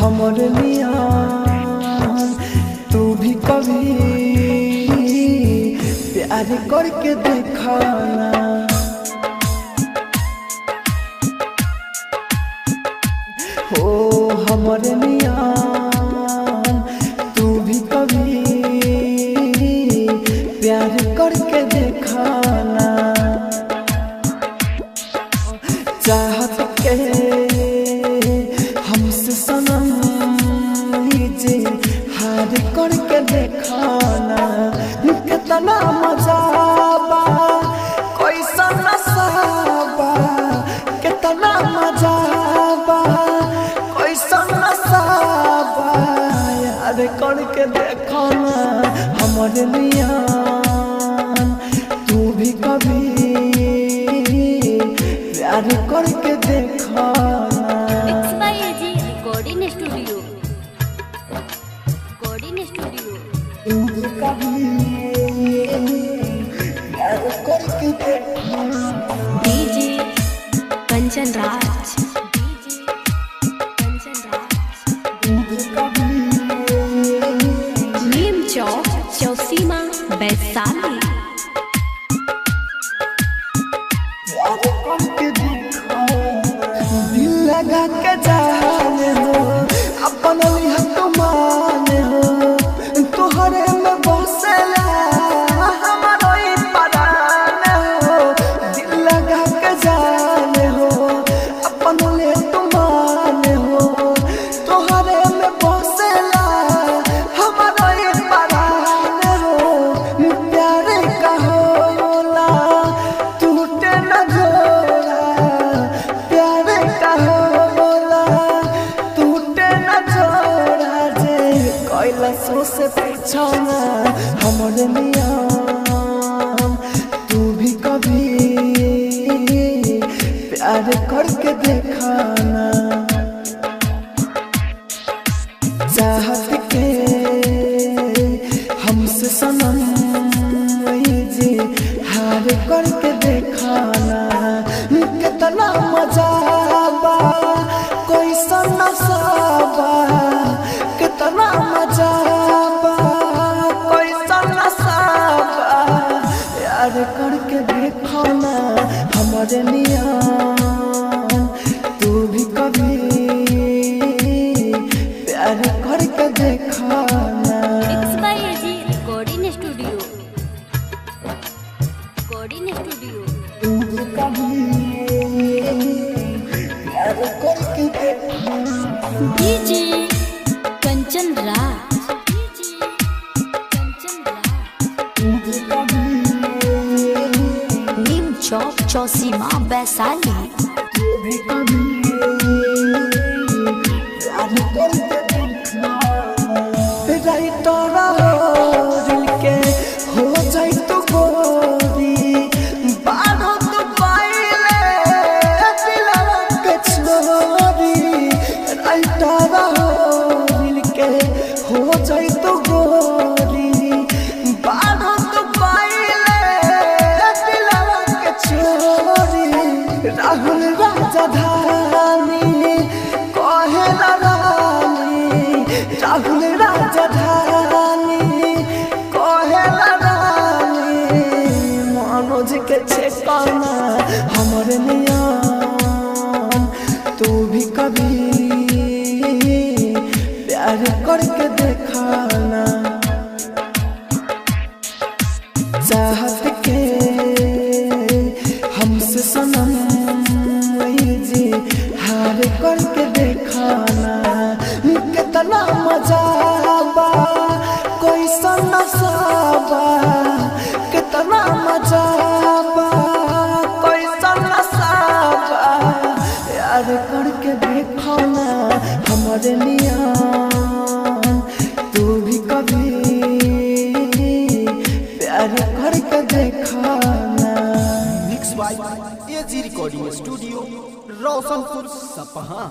हमरे मियां तू भी कभी प्यार करके देखाना। हो हमरे मियां तू भी कभी प्यार करके देखाना। चाहत के हमसे सनम लीजे हार करके देखाना। कितना मजा बा कैसा नशा बा, कितना मजा बा कैसा नशा बा, यार करके देखाना। हमारे मियां तू भी कभी प्यार करके देखाना। Mix by AG recording studio. तू भी कभी प्यार करके देखाना। डीजे कंचन राज। तू भी कभी नीम चौक चौसीमा वैशाली। प्यार करके देखाना। दिल लगा के जाने हो अपन लिहत माने हो, तोहरे में बसेला हमारो ई परान हो। दिल लगा के जाने हो अपन लिहत माने हो, तोहरे में बसेला हमारो ई परान हो। प्यार का होला टूटे न जोड़ा, प्यार का होला टूटे न जोड़ा। जे कैलाशों से पूछना हमरे मियां तू भी कभी प्यार करके देखाना। चाहत के हमसे सनम लीजे हार करके देखाना। कितना मजा बा कैसा नशा बा, कितना मजा बा कैसा नशा बा, यार करके देखाना। हमारे मियां तू भी कभी प्यार करके देखाना। Mix by AG recording studio. तू भी कभी प्यार करके देखाना। डीजे कंचन राज। तू भी कभी नीम चौक चौसीमा वैशाली। तू भी कभी प्यार करके देखाना। राइटर हो दिल के हो जाई तो गोरी, बारो तो पाइले दिलवा के छोरी। राइटर हो दिल के हो जाई तो गोरी, बारो तो पाइले दिलवा के छोरी। राहुल राजधानी कहेला रानी, राहुल राजधानी कहेला रानी। मनोज के ठेकाना हमरे मियां तू भी कभी प्यार करके देखाना। चाहत के हमसे सनम लीजे हार करके देखाना। कितना मजा बा कैसा नशा बा, कितना मजा बा कैसा नशा बा, यार करके देखाना। हमारे मियां तू भी कभी प्यार करके देखाना। Mix by AG recording studio, Roshanpur Sapaha.